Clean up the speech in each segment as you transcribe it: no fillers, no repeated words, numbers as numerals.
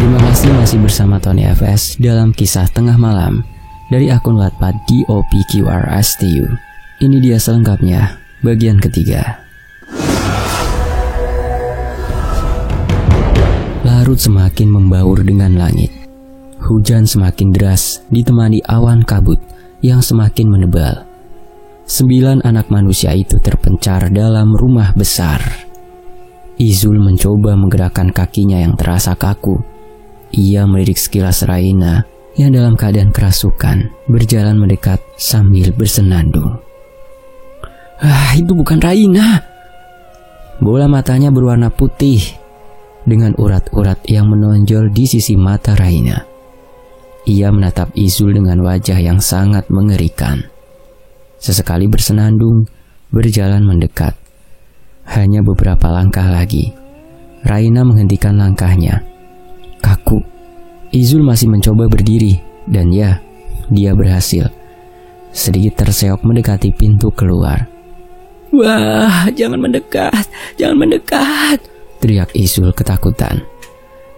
Terima kasih masih bersama Tony FS dalam kisah Tengah Malam dari akun Wattpad DOPQRSTU. Ini dia selengkapnya, bagian ketiga. Larut semakin membaur dengan langit. Hujan semakin deras ditemani awan kabut yang semakin menebal. 9 anak manusia itu terpencar dalam rumah besar. Izul mencoba menggerakkan kakinya yang terasa kaku. Ia melirik sekilas Raina yang dalam keadaan kerasukan berjalan mendekat sambil bersenandung. Itu bukan Raina. Bola matanya berwarna putih dengan urat-urat yang menonjol di sisi mata Raina. Ia menatap Izul dengan wajah yang sangat mengerikan. Sesekali bersenandung, berjalan mendekat. Hanya beberapa langkah lagi, Raina menghentikan langkahnya. Kaku, Izul masih mencoba berdiri, dan ya, dia berhasil. Sedikit terseok mendekati pintu keluar. Wah, jangan mendekat, teriak Izul ketakutan.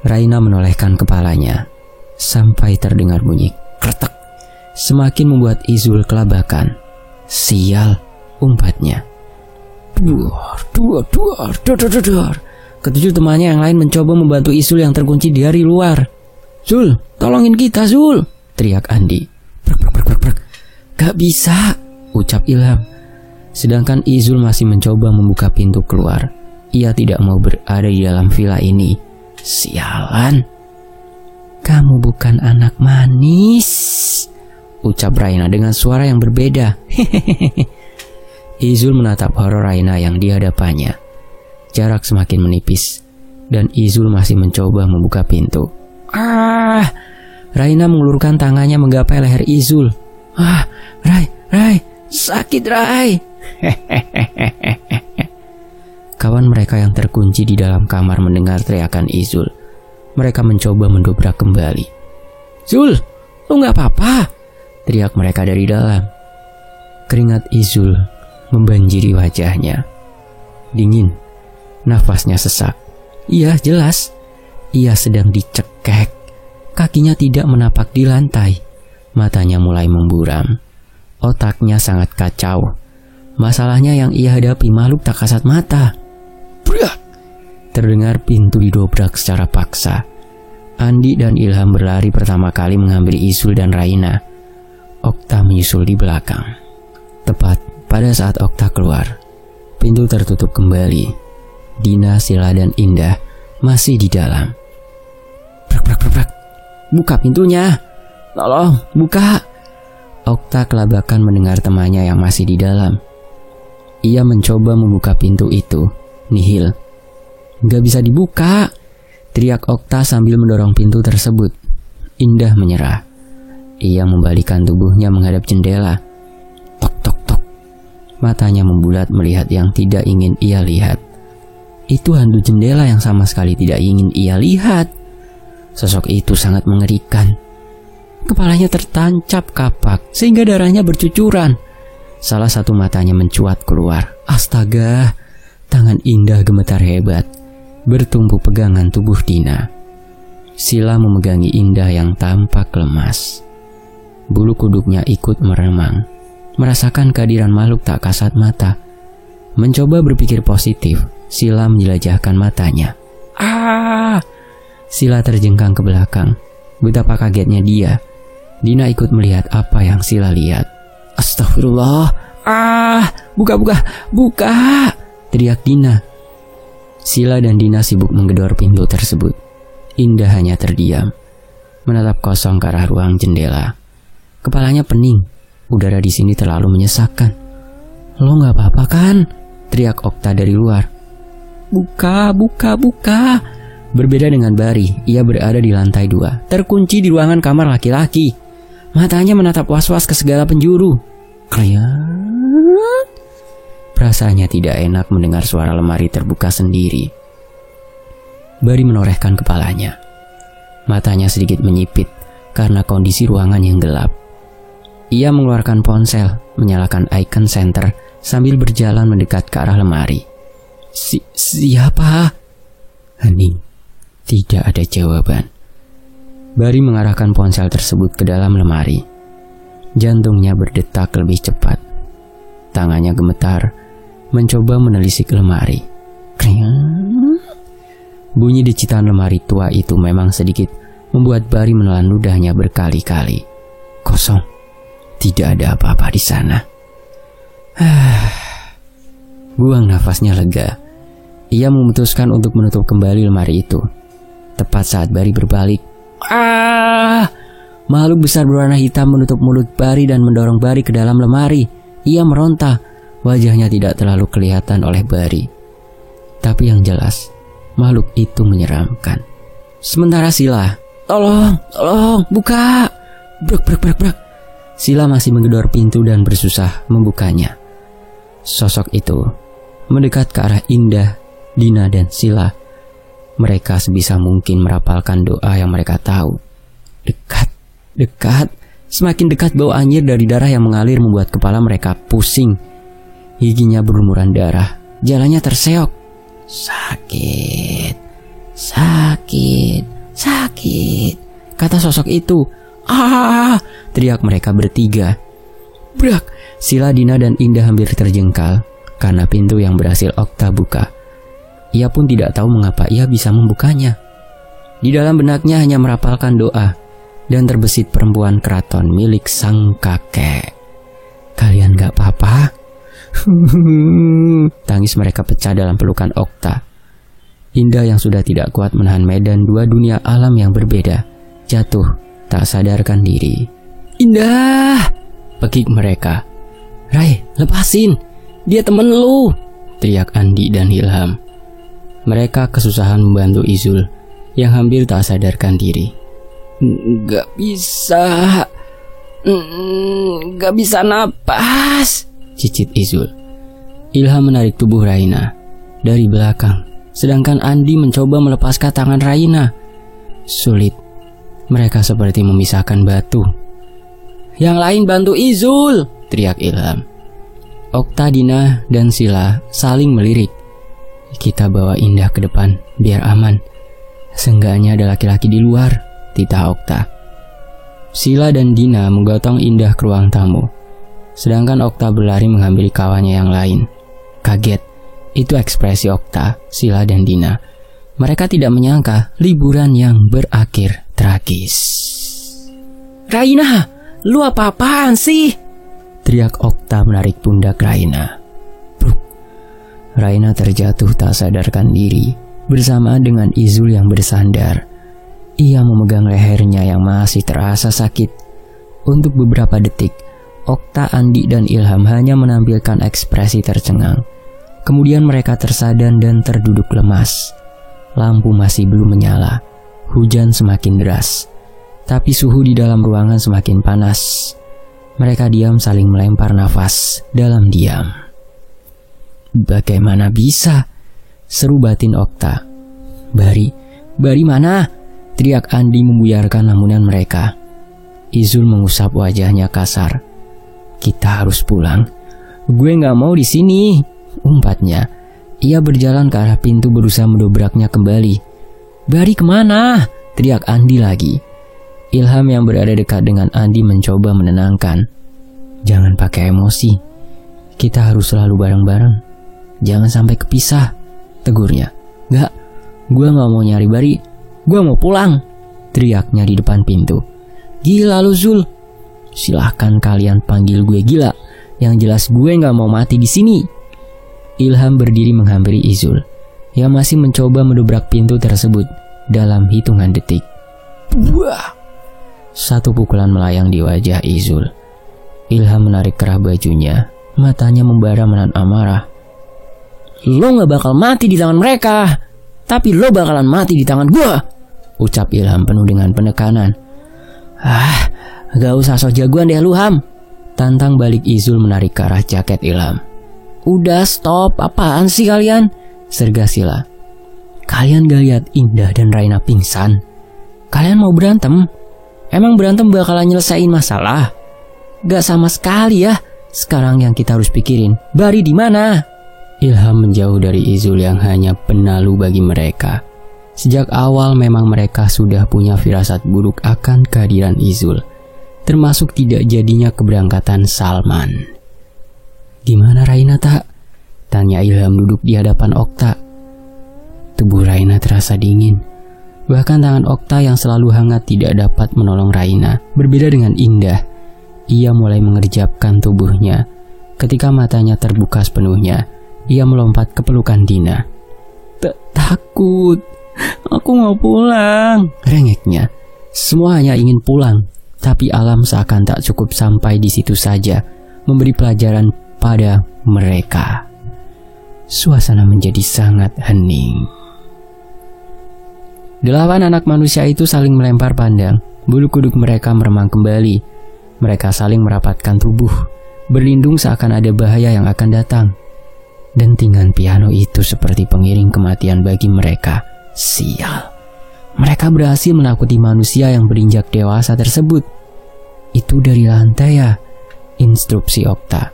Raina menolehkan kepalanya, sampai terdengar bunyi kretek. Semakin membuat Izul kelabakan. Sial, umpatnya. Duar. Ketujuh temannya yang lain mencoba membantu Izul yang terkunci dari luar. Zul, tolongin kita Zul, teriak Andi. Prek. Gak bisa, ucap Ilham. Sedangkan Izul masih mencoba membuka pintu keluar. Ia tidak mau berada di dalam villa ini. Sialan. Kamu bukan anak manis, ucap Raina dengan suara yang berbeda. Izul menatap horor Raina yang di hadapannya. Jarak semakin menipis, dan Izul masih mencoba membuka pintu. Raina mengulurkan tangannya menggapai leher Izul. Rai, sakit Rai. Kawan mereka yang terkunci di dalam kamar mendengar teriakan Izul. Mereka mencoba mendobrak kembali. Zul, lu gak apa-apa, teriak mereka dari dalam. Keringat Izul membanjiri wajahnya. Dingin. Nafasnya sesak. Iya, jelas. Ia sedang dicekek. Kakinya tidak menapak di lantai. Matanya mulai memburam. Otaknya sangat kacau. Masalahnya yang ia hadapi makhluk tak kasat mata. Brak! Terdengar pintu didobrak secara paksa. Andi dan Ilham berlari pertama kali menghampiri Izul dan Raina. Okta menyusul di belakang. Tepat pada saat Okta keluar, pintu tertutup kembali. Dina, Sila, dan Indah masih di dalam. Brak. Buka pintunya. Tolong, buka. Okta kelabakan mendengar temannya yang masih di dalam. Ia mencoba membuka pintu itu. Nihil. Gak bisa dibuka, teriak Okta sambil mendorong pintu tersebut. Indah menyerah. Ia membalikan tubuhnya menghadap jendela. Tok. Matanya membulat melihat yang tidak ingin ia lihat. Itu hantu jendela yang sama sekali tidak ingin ia lihat. Sosok itu sangat mengerikan. Kepalanya tertancap kapak sehingga darahnya bercucuran. Salah satu matanya mencuat keluar. Astaga, tangan Indah gemetar hebat, bertumpu pegangan tubuh Dina. Sila memegangi Indah yang tampak lemas. Bulu kuduknya ikut meremang, merasakan kehadiran makhluk tak kasat mata. Mencoba berpikir positif, Sila menjelajahkan matanya. Sila terjengkang ke belakang. Betapa kagetnya dia. Dina ikut melihat apa yang Sila lihat. Astagfirullah. Buka, teriak Dina. Sila dan Dina sibuk menggedor pintu tersebut. Indah hanya terdiam, menatap kosong ke arah ruang jendela. Kepalanya pening. Udara di sini terlalu menyesakkan. Lo gak apa-apa kan? Teriak Okta dari luar. Buka. Berbeda dengan Bari, ia berada di lantai 2, terkunci di ruangan kamar laki-laki. Matanya menatap was-was ke segala penjuru. Kliat. Perasaannya tidak enak mendengar suara lemari terbuka sendiri. Bari menorehkan kepalanya. Matanya sedikit menyipit karena kondisi ruangan yang gelap. Ia mengeluarkan ponsel, menyalakan icon center sambil berjalan mendekat ke arah lemari. Siapa? Hening. Tidak ada jawaban. Bari mengarahkan ponsel tersebut ke dalam lemari. Jantungnya berdetak lebih cepat. Tangannya gemetar, mencoba menelisik lemari. Kring. Bunyi decitan lemari tua itu memang sedikit membuat Bari menelan ludahnya berkali-kali. Kosong. Tidak ada apa-apa di sana. Buang nafasnya lega. Ia memutuskan untuk menutup kembali lemari itu. Tepat saat Bari berbalik. Makhluk besar berwarna hitam menutup mulut Bari dan mendorong Bari ke dalam lemari. Ia meronta. Wajahnya tidak terlalu kelihatan oleh Bari. Tapi yang jelas, makhluk itu menyeramkan. Sementara Sila, tolong, buka. Brak. Sila masih menggedor pintu dan bersusah membukanya. Sosok itu mendekat ke arah Indah, Dina, dan Sila. Mereka sebisa mungkin merapalkan doa yang mereka tahu. Dekat. Semakin dekat bau anyir dari darah yang mengalir membuat kepala mereka pusing. Giginya berlumuran darah. Jalannya terseok. Sakit. Kata sosok itu. Teriak mereka bertiga. Brak. Sila, Dina, dan Indah hampir terjengkal karena pintu yang berhasil Okta buka. Ia pun tidak tahu mengapa ia bisa membukanya. Di dalam benaknya hanya merapalkan doa dan terbesit perempuan keraton milik sang kakek. Kalian gak apa-apa? Tangis mereka pecah dalam pelukan Okta. Indah yang sudah tidak kuat menahan medan dua dunia alam yang berbeda, jatuh tak sadarkan diri. Indah! Pekik mereka. Rai, lepasin! Dia temen lu! Teriak Andi dan Ilham. Mereka kesusahan membantu Izul yang hampir tak sadarkan diri. Gak bisa napas, cicit Izul. Ilham menarik tubuh Raina dari belakang, sedangkan Andi mencoba melepaskan tangan Raina. Sulit. Mereka seperti memisahkan batu. Yang lain bantu Izul, teriak Ilham. Okta, Dina, dan Sila saling melirik. Kita bawa Indah ke depan biar aman. Seenggaknya ada laki-laki di luar, titah Okta. Sila dan Dina menggotong Indah ke ruang tamu, sedangkan Okta berlari menghampiri kawannya yang lain. Kaget, itu ekspresi Okta, Sila, dan Dina. Mereka tidak menyangka liburan yang berakhir tragis. Raina, lu apa-apaan sih? Teriak Okta menarik pundak Raina. Bruk. Raina terjatuh tak sadarkan diri bersamaan dengan Izul yang bersandar. Ia memegang lehernya yang masih terasa sakit. Untuk beberapa detik, Okta, Andi, dan Ilham hanya menampilkan ekspresi tercengang. Kemudian mereka tersadar dan terduduk lemas. Lampu masih belum menyala. Hujan semakin deras. Tapi suhu di dalam ruangan semakin panas. Mereka diam saling melempar nafas dalam diam. Bagaimana bisa? Seru batin Okta. Bari mana? Teriak Andi membuyarkan lamunan mereka. Izul mengusap wajahnya kasar. Kita harus pulang. Gue gak mau di sini, umpatnya. Ia berjalan ke arah pintu berusaha mendobraknya kembali. Bari kemana? Teriak Andi lagi. Ilham yang berada dekat dengan Andi mencoba menenangkan. Jangan pakai emosi. Kita harus selalu bareng-bareng. Jangan sampai kepisah, tegurnya. Gak, gue gak mau nyari Bari. Gue mau pulang, teriaknya di depan pintu. Gila lu Zul. Silahkan kalian panggil gue gila. Yang jelas gue gak mau mati di sini. Ilham berdiri menghampiri Izul yang masih mencoba mendobrak pintu tersebut dalam hitungan detik. Buah! Satu pukulan melayang di wajah Izul. Ilham menarik kerah bajunya, matanya membara menahan amarah. Lo gak bakal mati di tangan mereka, tapi lo bakalan mati di tangan gua, ucap Ilham penuh dengan penekanan. Gak usah sok jagoan deh lu Ham, tantang balik Izul menarik ke arah jaket Ilham. Udah stop, apaan sih kalian? Serga Sila. Kalian gak lihat Indah dan Raina pingsan? Kalian mau berantem? Emang berantem bakalan nyelesain masalah? Gak sama sekali ya. Sekarang yang kita harus pikirin, Bari di mana? Ilham menjauh dari Izul yang hanya penalu bagi mereka. Sejak awal memang mereka sudah punya firasat buruk akan kehadiran Izul, termasuk tidak jadinya keberangkatan Salman. "Gimana Raina, tak?" tanya Ilham duduk di hadapan Okta. Tubuh Raina terasa dingin. Bahkan tangan Okta yang selalu hangat tidak dapat menolong Raina. Berbeda dengan Indah, ia mulai mengerjapkan tubuhnya. Ketika matanya terbuka sepenuhnya, ia melompat ke pelukan Dina. "Takut, aku mau pulang," rengeknya. Semua hanya ingin pulang, tapi alam seakan tak cukup sampai di situ saja, memberi pelajaran pada mereka. Suasana menjadi sangat hening. 8 anak manusia itu saling melempar pandang. Bulu kuduk mereka meremang kembali. Mereka saling merapatkan tubuh, berlindung seakan ada bahaya yang akan datang. Dentingan piano itu seperti pengiring kematian bagi mereka. Sial. Mereka berhasil menakuti manusia yang berinjak dewasa tersebut. "Itu dari lantai ya?" instruksi Okta.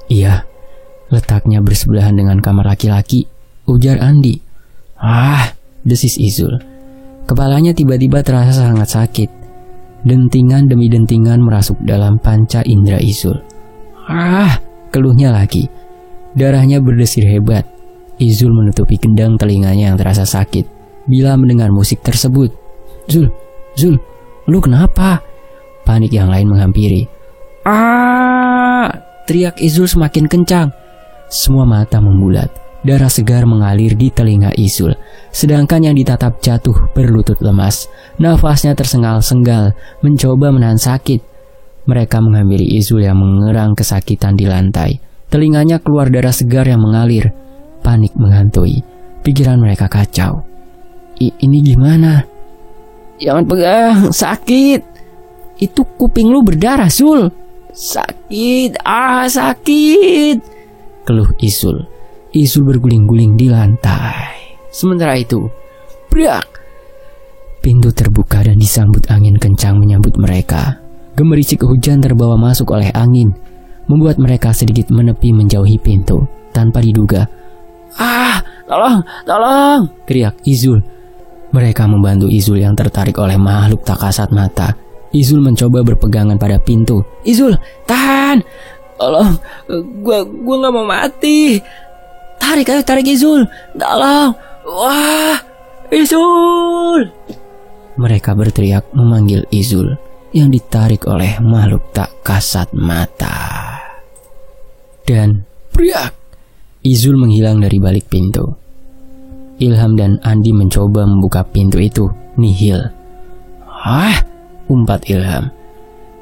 "Iya, letaknya bersebelahan dengan kamar laki-laki," ujar Andi. "Ah," desis Izul. Kepalanya tiba-tiba terasa sangat sakit. Dentingan demi dentingan merasuk dalam panca indera Izul. "Ah," keluhnya lagi. Darahnya berdesir hebat. Izul menutupi kendang telinganya yang terasa sakit bila mendengar musik tersebut. Zul, lu kenapa?" Panik yang lain menghampiri. "Ah!" teriak Izul semakin kencang. Semua mata membulat. Darah segar mengalir di telinga Izul. Sedangkan yang ditatap jatuh berlutut lemas. Nafasnya tersengal-senggal, mencoba menahan sakit. Mereka menghampiri Izul yang mengerang kesakitan di lantai. Telinganya keluar darah segar yang mengalir. Panik menghantui. Pikiran mereka kacau. Ini gimana?" "Jangan pegang, sakit. Itu kuping lu berdarah, Zul. Sakit, sakit," keluh Izul. Izul berguling-guling di lantai. Sementara itu, brak! Pintu terbuka dan disambut angin kencang menyambut mereka. Gemericik hujan terbawa masuk oleh angin, membuat mereka sedikit menepi menjauhi pintu. Tanpa diduga, Tolong!" teriak Izul. Mereka membantu Izul yang tertarik oleh makhluk tak kasat mata. Izul mencoba berpegangan pada pintu. "Izul, tahan! Tolong, gua gak mau mati. Tarik Izul, tolong! Wah, Izul!" Mereka berteriak memanggil Izul yang ditarik oleh makhluk tak kasat mata. Dan priak! Izul menghilang dari balik pintu. Ilham dan Andi mencoba membuka pintu itu. Nihil. Umpat Ilham.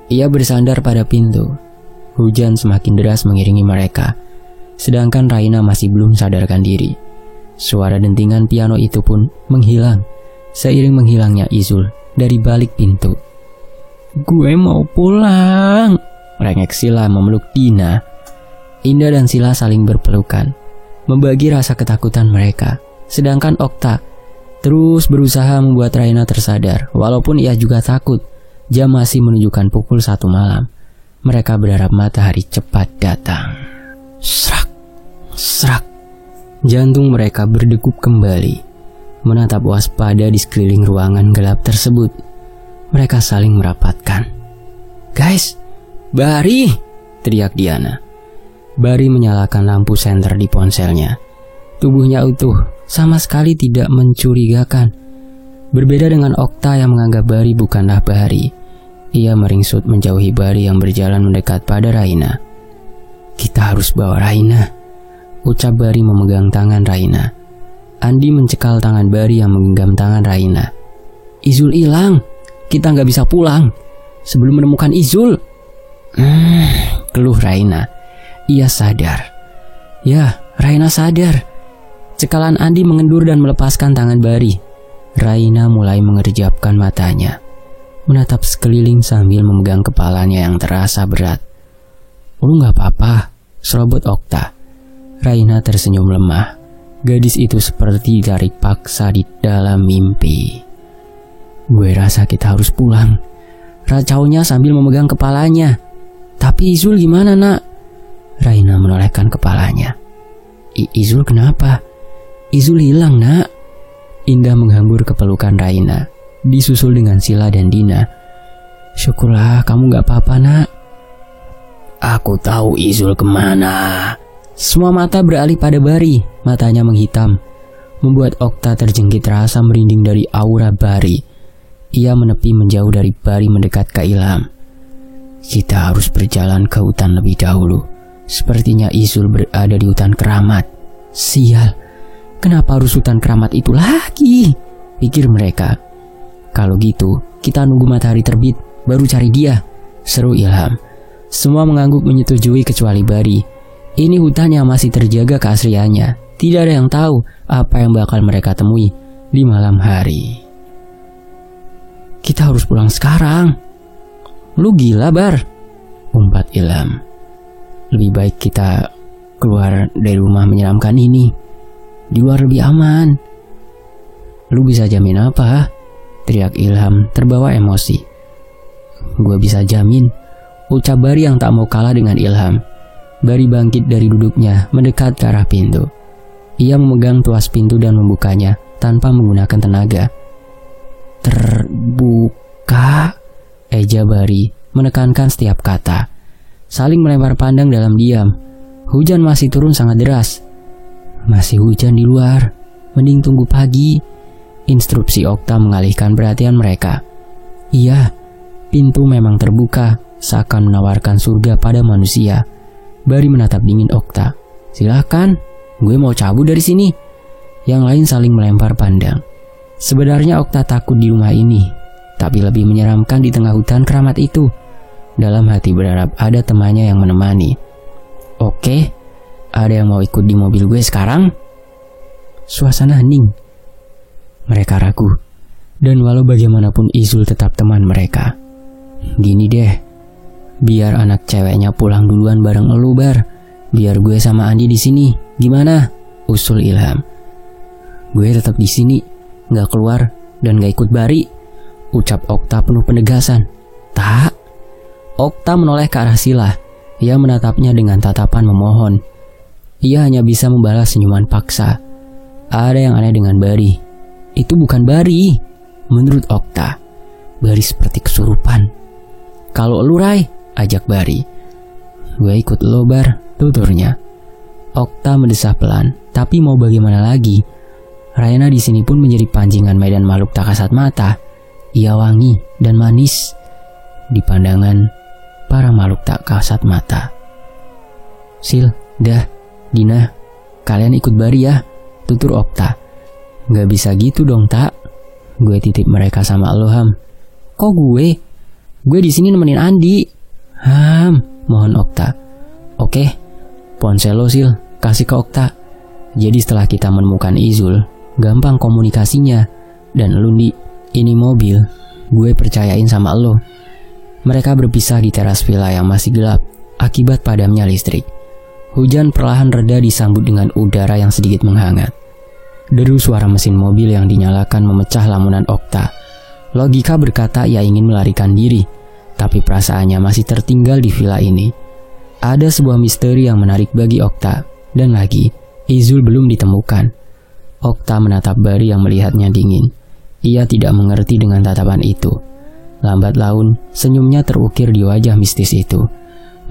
Ia bersandar pada pintu. Hujan semakin deras mengiringi mereka. Sedangkan Raina masih belum sadarkan diri. Suara dentingan piano itu pun menghilang seiring menghilangnya Izul dari balik pintu. "Gue mau pulang," rengek Sila memeluk Dina. Indah dan Sila saling berpelukan, membagi rasa ketakutan mereka. Sedangkan Okta terus berusaha membuat Raina tersadar. Walaupun ia juga takut, jam masih menunjukkan pukul 1 malam. Mereka berharap matahari cepat datang. Srak, srak. Jantung mereka berdegup kembali, menatap waspada di sekeliling ruangan gelap tersebut. Mereka saling merapatkan. "Guys, Bari!" teriak Diana. Bari menyalakan lampu senter di ponselnya. Tubuhnya utuh, sama sekali tidak mencurigakan. Berbeda dengan Okta yang menganggap Bari bukanlah Bari. Ia meringsut menjauhi Bari yang berjalan mendekat pada Raina. "Kita harus bawa Raina," ucap Bari memegang tangan Raina. Andi mencekal tangan Bari yang menggenggam tangan Raina. "Izul hilang. Kita nggak bisa pulang sebelum menemukan Izul." Keluh Raina. Ia sadar. Ya, Raina sadar. Cekalan Andi mengendur dan melepaskan tangan Bari. Raina mulai mengerjapkan matanya, menatap sekeliling sambil memegang kepalanya yang terasa berat. "Lu gak apa-apa?" serobot Okta. Raina tersenyum lemah. Gadis itu seperti ditarik paksa di dalam mimpi. "Gue rasa kita harus pulang," racaunya sambil memegang kepalanya. "Tapi Izul gimana, nak?" Raina menolehkan kepalanya. "Izul kenapa?" "Izul hilang, nak." Indah menghambur ke pelukan Raina, disusul dengan Sila dan Dina. Syukurlah kamu gak apa-apa nak. Aku tahu Izul kemana. Semua mata beralih pada Bari, matanya menghitam, membuat Okta terjengkit rasa merinding dari aura Bari. Ia menepi menjauh dari Bari mendekat ke Ilham. Kita harus berjalan ke hutan lebih dahulu. Sepertinya Izul berada di hutan keramat. Sial, kenapa harus hutan keramat itu lagi? Pikir mereka. Kalau gitu, kita nunggu matahari terbit, baru cari dia, seru Ilham. Semua mengangguk menyetujui kecuali Bari. Ini hutan yang masih terjaga keasliannya. Tidak ada yang tahu apa yang bakal mereka temui di malam hari. Kita harus pulang sekarang. Lu gila Bar, umpat Ilham. Lebih baik kita keluar dari rumah menyeramkan ini. Di luar lebih aman. Lu bisa jamin apa? Teriak Ilham terbawa emosi. Gua bisa jamin, ucap Bari yang tak mau kalah dengan Ilham. Bari bangkit dari duduknya mendekat ke arah pintu. Ia memegang tuas pintu dan membukanya tanpa menggunakan tenaga. Terbuka, eja Bari menekankan setiap kata. Saling melempar pandang dalam diam. Hujan masih turun sangat deras. Masih hujan di luar, mending tunggu pagi. Instruksi Okta mengalihkan perhatian mereka. Iya, pintu memang terbuka, seakan menawarkan surga pada manusia. Bari menatap dingin Okta. Silakan, gue mau cabut dari sini. Yang lain saling melempar pandang. Sebenarnya Okta takut di rumah ini, tapi lebih menyeramkan di tengah hutan keramat itu. Dalam hati berharap ada temannya yang menemani. Oke, ada yang mau ikut di mobil gue sekarang? Suasana hening. Mereka ragu, dan walau bagaimanapun Izul tetap teman mereka. Gini deh, biar anak ceweknya pulang duluan bareng elu Bar. Biar gue sama Andi di sini. Gimana? Usul Ilham. Gue tetap di sini, nggak keluar dan nggak ikut Bari, ucap Okta penuh penegasan. Tak. Okta menoleh ke arah Sila. Ia menatapnya dengan tatapan memohon. Ia hanya bisa membalas senyuman paksa. Ada yang aneh dengan Bari. Itu bukan Bari, menurut Okta. Bari seperti kesurupan. Kalau lu Rai, ajak Bari. Gue ikut lo Bar, tuturnya. Okta mendesah pelan, tapi mau bagaimana lagi? Raina di sini pun menjadi pancingan medan makhluk tak kasat mata. Ia wangi dan manis di pandangan para makhluk tak kasat mata. Sil, dah, Dina, kalian ikut Bari ya, tutur Okta. Gak bisa gitu dong tak. Gue titip mereka sama lo Ham. Kok gue? Gue di sini nemenin Andi. Ham, mohon Okta. Oke, ponsel lo Sil, kasih ke Okta. Jadi setelah kita menemukan Izul, gampang komunikasinya. Dan lu Di, ini mobil, gue percayain sama lo. Mereka berpisah di teras villa yang masih gelap akibat padamnya listrik. Hujan perlahan reda disambut dengan udara yang sedikit menghangat. Deru suara mesin mobil yang dinyalakan memecah lamunan Okta. Logika berkata ia ingin melarikan diri, tapi perasaannya masih tertinggal di villa ini. Ada sebuah misteri yang menarik bagi Okta, dan lagi, Izul belum ditemukan. Okta menatap Bari yang melihatnya dingin. Ia tidak mengerti dengan tatapan itu. Lambat laun, senyumnya terukir di wajah mistis itu.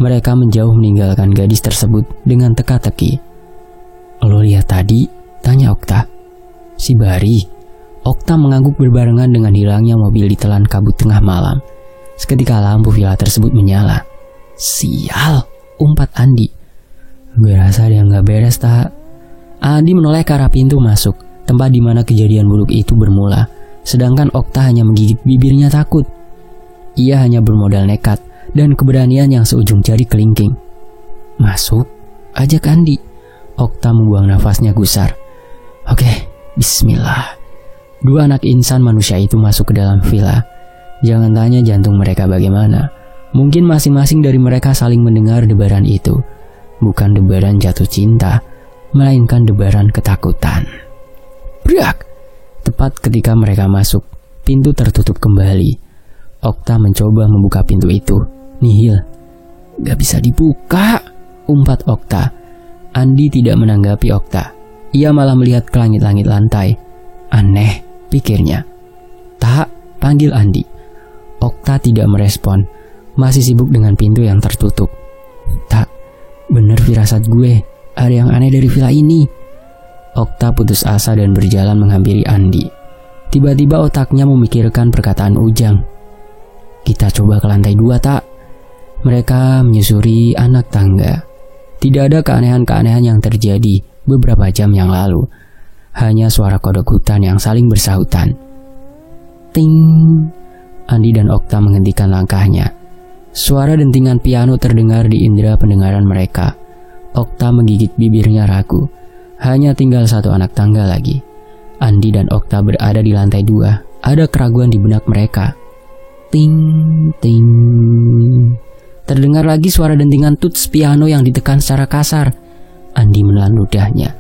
Mereka menjauh meninggalkan gadis tersebut dengan teka-teki. Lo lihat tadi? Tanya Okta. Si Bari. Okta mengangguk berbarengan dengan hilangnya mobil ditelan kabut tengah malam. Seketika lampu villa tersebut menyala. Sial, umpat Andi. Gue rasa dia nggak beres tak. Andi menoleh ke arah pintu masuk, tempat di mana kejadian buruk itu bermula. Sedangkan Okta hanya menggigit bibirnya takut. Ia hanya bermodal nekat dan keberanian yang seujung jari kelingking. Masuk, ajak Andi. Okta membuang nafasnya gusar. Oke, bismillah. Dua anak insan manusia itu masuk ke dalam villa. Jangan tanya jantung mereka bagaimana. Mungkin masing-masing dari mereka saling mendengar debaran itu. Bukan debaran jatuh cinta, melainkan debaran ketakutan. Brak! Tepat ketika mereka masuk, pintu tertutup kembali. Okta mencoba membuka pintu itu. Nihil. Gak bisa dibuka, umpat Okta. Andi tidak menanggapi Okta. Ia malah melihat ke langit-langit lantai. Aneh, pikirnya. Tak, panggil Andi. Okta tidak merespon, masih sibuk dengan pintu yang tertutup. Tak, bener firasat gue, ada yang aneh dari villa ini. Okta putus asa dan berjalan menghampiri Andi. Tiba-tiba otaknya memikirkan perkataan Ujang. Kita coba ke lantai 2, tak? Mereka menyusuri anak tangga. Tidak ada keanehan-keanehan yang terjadi beberapa jam yang lalu. Hanya suara kodok hutan yang saling bersahutan. Ting! Andi dan Okta menghentikan langkahnya. Suara dentingan piano terdengar di indera pendengaran mereka. Okta menggigit bibirnya ragu. Hanya tinggal satu anak tangga lagi. Andi dan Okta berada di lantai 2. Ada keraguan di benak mereka. Ting, ting. Terdengar lagi suara dentingan tuts piano yang ditekan secara kasar. Andi menelan ludahnya.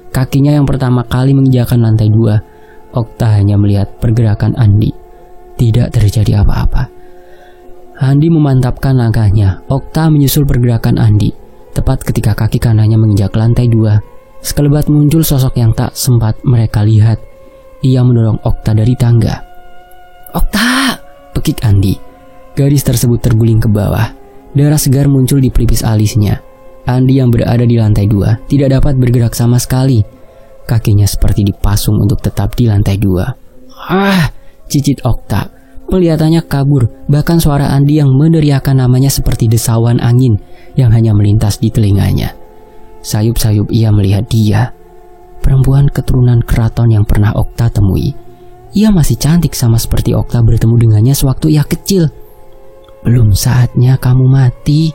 Kakinya yang pertama kali menginjakan lantai 2. Okta hanya melihat pergerakan Andi. Tidak terjadi apa-apa. Andi memantapkan langkahnya. Okta menyusul pergerakan Andi. Tepat ketika kaki kanannya menginjak lantai 2, sekelebat muncul sosok yang tak sempat mereka lihat. Ia mendorong Okta dari tangga. Okta! Pekik Andi. Gadis tersebut terguling ke bawah. Darah segar muncul di pelipis alisnya. Andi yang berada di lantai 2 tidak dapat bergerak sama sekali. Kakinya seperti dipasung untuk tetap di lantai 2. Ah! Cicit Okta. Kelihatannya kabur. Bahkan suara Andi yang meneriakan namanya seperti desauan angin yang hanya melintas di telinganya. Sayup-sayup ia melihat dia. Perempuan keturunan keraton yang pernah Okta temui. Ia masih cantik sama seperti Okta bertemu dengannya sewaktu ia kecil. Belum saatnya kamu mati.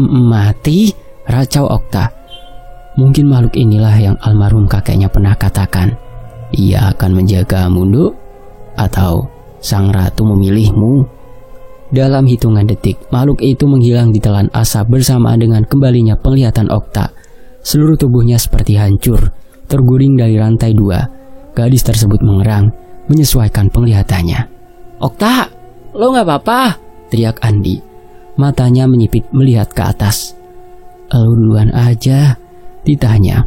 Mati? Racau Okta. Mungkin makhluk inilah yang almarhum kakeknya pernah katakan. Ia akan menjagamu, Nduk. Atau sang ratu memilihmu. Dalam hitungan detik, makhluk itu menghilang di telan asap bersamaan dengan kembalinya penglihatan Okta. Seluruh tubuhnya seperti hancur, terguling dari lantai 2. Gadis tersebut mengerang, menyesuaikan penglihatannya. Okta, lo gak apa-apa? Teriak Andi. Matanya menyipit melihat ke atas. Lo duluan aja, ditanya.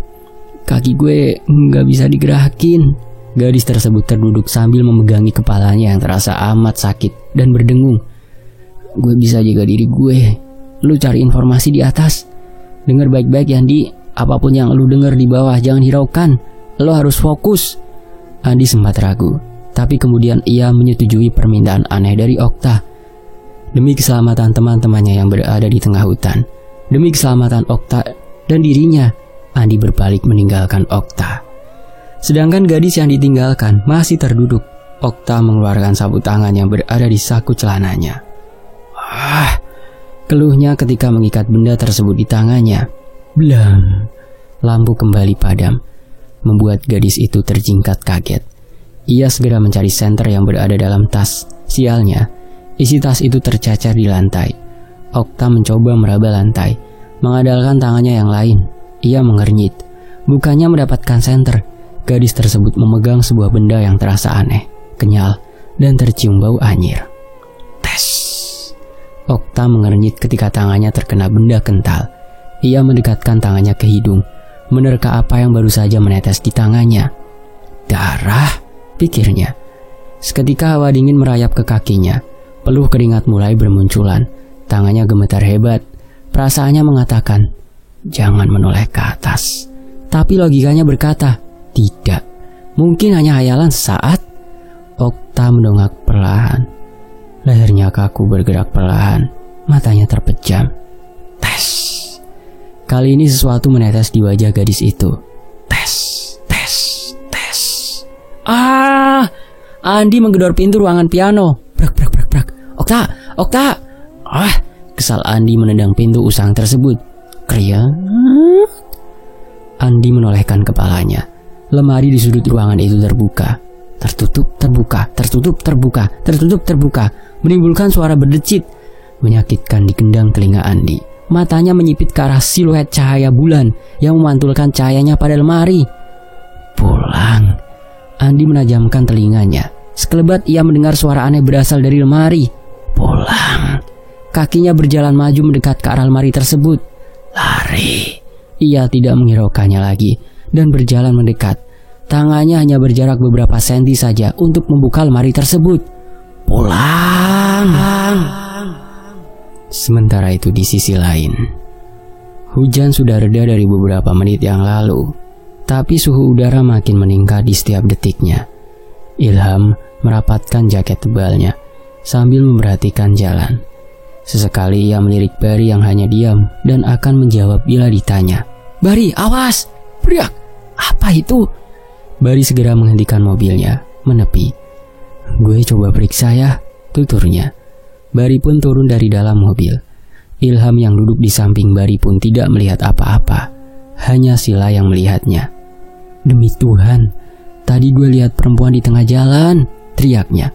Kaki gue gak bisa digerakin. Gadis tersebut terduduk sambil memegangi kepalanya yang terasa amat sakit dan berdengung. Gue bisa jaga diri gue. Lu cari informasi di atas. Dengar baik-baik ya Andi. Apapun yang lu dengar di bawah jangan hiraukan. Lu harus fokus. Andi sempat ragu, tapi kemudian ia menyetujui permintaan aneh dari Okta. Demi keselamatan teman-temannya yang berada di tengah hutan, demi keselamatan Okta dan dirinya, Andi berbalik meninggalkan Okta. Sedangkan gadis yang ditinggalkan masih terduduk. Okta mengeluarkan sapu tangan yang berada di saku celananya. Keluhnya ketika mengikat benda tersebut di tangannya. Blam. Lampu kembali padam, membuat gadis itu terjingkat kaget. Ia segera mencari senter yang berada dalam tas. Sialnya, isi tas itu tercacar di lantai. Okta mencoba meraba lantai, mengandalkan tangannya yang lain. Ia mengernyit. Bukannya mendapatkan senter, gadis tersebut memegang sebuah benda yang terasa aneh, kenyal, dan tercium bau anyir. Tes. Okta mengernyit ketika tangannya terkena benda kental. Ia mendekatkan tangannya ke hidung, menerka apa yang baru saja menetes di tangannya. Darah, pikirnya. Seketika hawa dingin merayap ke kakinya. Peluh keringat mulai bermunculan. Tangannya gemetar hebat. Perasaannya mengatakan, jangan menoleh ke atas. Tapi logikanya berkata, tidak, mungkin hanya hayalan sesaat. Okta mendongak perlahan. Lehernya kaku bergerak perlahan. Matanya terpejam. Tes. Kali ini sesuatu menetes di wajah gadis itu. Tes, tes, tes. Andi menggedor pintu ruangan piano. Brak, brak, brak, brak. Okta, Okta. Kesal Andi menendang pintu usang tersebut. Kriak. Andi menolehkan kepalanya. Lemari di sudut ruangan itu terbuka. Tertutup, terbuka, tertutup, terbuka, tertutup, terbuka. Menimbulkan suara berdecit. Menyakitkan di gendang telinga Andi. Matanya menyipit ke arah siluet cahaya bulan yang memantulkan cahayanya pada lemari. Pulang. Andi menajamkan telinganya. Sekelebat ia mendengar suara aneh berasal dari lemari. Pulang. Kakinya berjalan maju mendekat ke arah lemari tersebut. Lari. Ia tidak menghiraukannya lagi dan berjalan mendekat. Tangannya hanya berjarak beberapa senti saja untuk membuka lemari tersebut. Pulang. Sementara itu di sisi lain, hujan sudah reda dari beberapa menit yang lalu, tapi suhu udara makin meningkat di setiap detiknya. Ilham merapatkan jaket tebalnya sambil memperhatikan jalan. Sesekali ia melirik Bari yang hanya diam dan akan menjawab bila ditanya. "Bari, awas!" Beriak. "Apa itu?" Bari segera menghentikan mobilnya, menepi. "Gue coba periksa ya," tuturnya. Bari pun turun dari dalam mobil. Ilham yang duduk di samping Bari pun tidak melihat apa-apa. Hanya Sila yang melihatnya. "Demi Tuhan, tadi gue lihat perempuan di tengah jalan," teriaknya.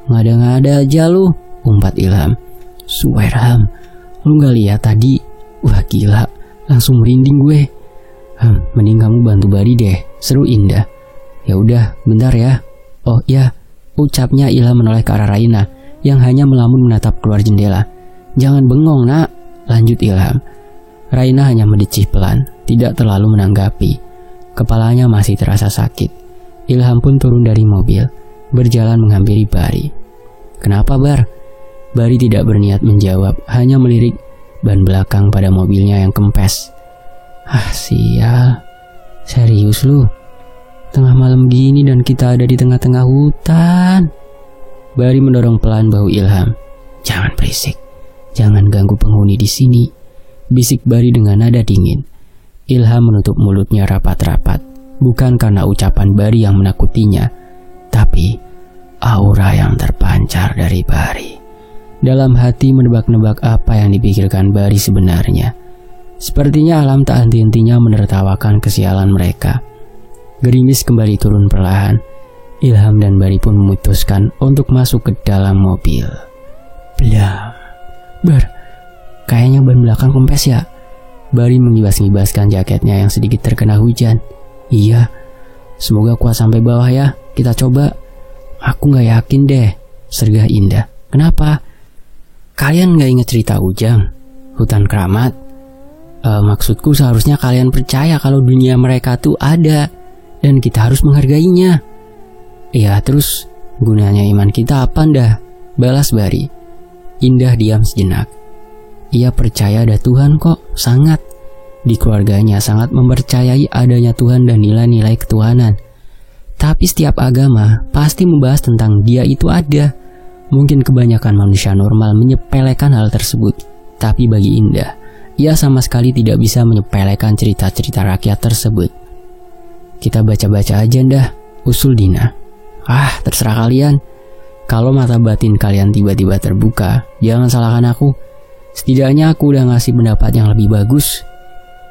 "Ngada-ngada aja lu," umpat Ilham. "Swear Ham, lu gak lihat tadi? Wah gila, langsung merinding gue." "Mending kamu bantu Bari deh," seru Indah. "Ya udah, bentar ya." "Oh ya," ucapnya Ilham menoleh ke arah Raina yang hanya melamun menatap keluar jendela. "Jangan bengong nak," lanjut Ilham. Raina hanya mendecih pelan, tidak terlalu menanggapi. Kepalanya masih terasa sakit. Ilham pun turun dari mobil, berjalan menghampiri Bari. "Kenapa Bar?" Bari tidak berniat menjawab, hanya melirik ban belakang pada mobilnya yang kempes. Sial, serius lu? Tengah malam gini dan kita ada di tengah-tengah hutan." Bari mendorong pelan bahu Ilham. "Jangan berisik, jangan ganggu penghuni di sini," bisik Bari dengan nada dingin. Ilham menutup mulutnya rapat-rapat, bukan karena ucapan Bari yang menakutinya, tapi aura yang terpancar dari Bari. Dalam hati menebak-nebak apa yang dipikirkan Bari sebenarnya. Sepertinya alam tak henti-hentinya menertawakan kesialan mereka. Gerimis kembali turun perlahan. Ilham dan Bari pun memutuskan untuk masuk ke dalam mobil. Blam. "Bar, kayaknya ban belakang kempes ya?" Bari mengibas-ngibaskan jaketnya yang sedikit terkena hujan. "Iya, semoga kuat sampai bawah ya, kita coba." "Aku gak yakin deh," sergah Indah. "Kenapa?" "Kalian gak ingat cerita Ujang, hutan keramat? Maksudku seharusnya kalian percaya kalau dunia mereka tuh ada dan kita harus menghargainya." "Ya terus gunanya iman kita apa ndah?" balas Bari. Indah diam sejenak. Ia percaya ada Tuhan kok, sangat. Di keluarganya sangat mempercayai adanya Tuhan dan nilai-nilai ketuhanan. Tapi setiap agama pasti membahas tentang dia itu ada. Mungkin kebanyakan manusia normal menyepelekan hal tersebut. Tapi bagi Indah, ia sama sekali tidak bisa menyepelekan cerita-cerita rakyat tersebut. "Kita baca-baca aja ndah," usul Dina. Terserah kalian. Kalau mata batin kalian tiba-tiba terbuka, jangan salahkan aku. Setidaknya aku udah ngasih pendapat yang lebih bagus."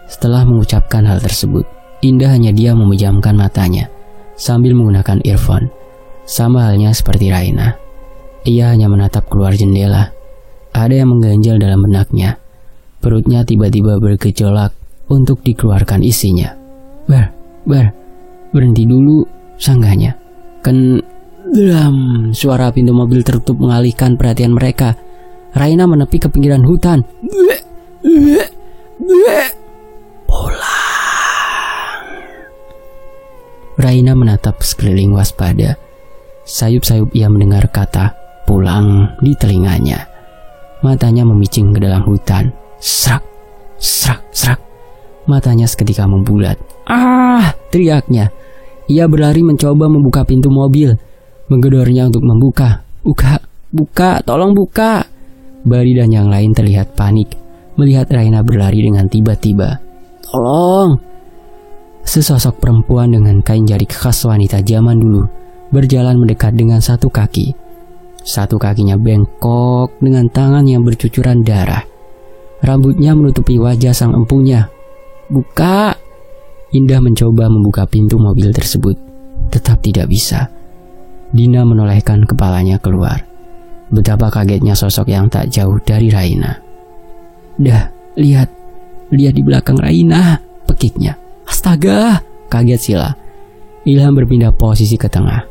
Setelah mengucapkan hal tersebut, Indah hanya diam memejamkan matanya sambil menggunakan earphone. Sama halnya seperti Raina. Ia hanya menatap keluar jendela. Ada yang mengganjal dalam benaknya. Perutnya tiba-tiba bergejolak untuk dikeluarkan isinya. Bar, berhenti dulu," sanggahnya. Dalam suara pintu mobil tertutup mengalihkan perhatian mereka. Raina menepi ke pinggiran hutan. "Pulang." Raina menatap sekeliling waspada. Sayup-sayup ia mendengar kata "pulang" di telinganya. Matanya memicing ke dalam hutan. Serak, serak, serak. Matanya seketika membulat. Teriaknya. Ia berlari mencoba membuka pintu mobil. Menggedornya untuk membuka. Buka, tolong buka." Bari dan yang lain terlihat panik melihat Raina berlari dengan tiba-tiba. "Tolong!" Sesosok perempuan dengan kain jari khas wanita zaman dulu berjalan mendekat dengan satu kaki. Satu kakinya bengkok dengan tangan yang bercucuran darah. Rambutnya menutupi wajah sang empunya. "Buka!" Indah mencoba membuka pintu mobil tersebut. Tetap tidak bisa. Dina menolehkan kepalanya keluar. Betapa kagetnya sosok yang tak jauh dari Raina. "Dah, lihat di belakang Raina," pekiknya. "Astaga!" kaget Sila. Ilham berpindah posisi ke tengah,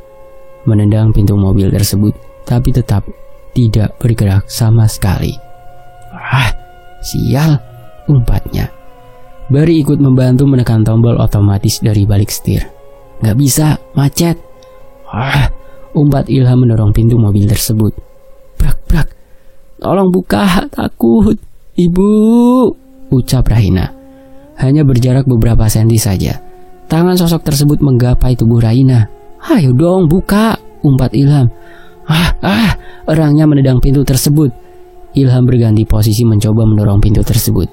menendang pintu mobil tersebut, tapi tetap tidak bergerak sama sekali. Sial, umpatnya. Bari ikut membantu menekan tombol otomatis dari balik setir. Nggak bisa, macet. Umpat Ilham mendorong pintu mobil tersebut. Brak. Tolong buka, takut. Ibu, ucap Raina. Hanya berjarak beberapa senti saja. Tangan sosok tersebut menggapai tubuh Raina. Ayo dong buka, umpat Ilham. Erangnya menendang pintu tersebut. Ilham berganti posisi mencoba mendorong pintu tersebut,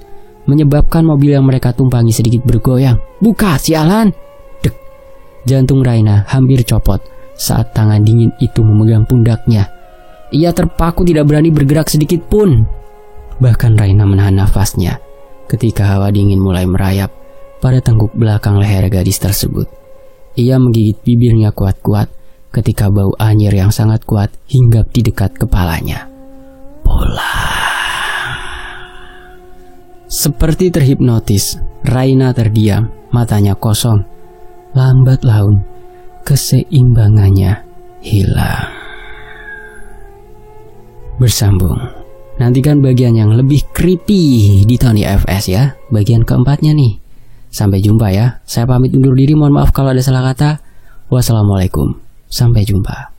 menyebabkan mobil yang mereka tumpangi sedikit bergoyang. Buka, sialan! Dek. Jantung Raina hampir copot saat tangan dingin itu memegang pundaknya. Ia terpaku tidak berani bergerak sedikit pun. Bahkan Raina menahan nafasnya ketika hawa dingin mulai merayap pada tengkuk belakang leher gadis tersebut. Ia menggigit bibirnya kuat-kuat ketika bau anyir yang sangat kuat hinggap di dekat kepalanya. Pulang. Seperti terhipnotis, Raina terdiam, matanya kosong. Lambat laun, keseimbangannya hilang. Bersambung. Nantikan bagian yang lebih creepy di Tony FS ya, bagian keempatnya nih. Sampai jumpa ya. Saya pamit undur diri, mohon maaf kalau ada salah kata. Wassalamualaikum. Sampai jumpa.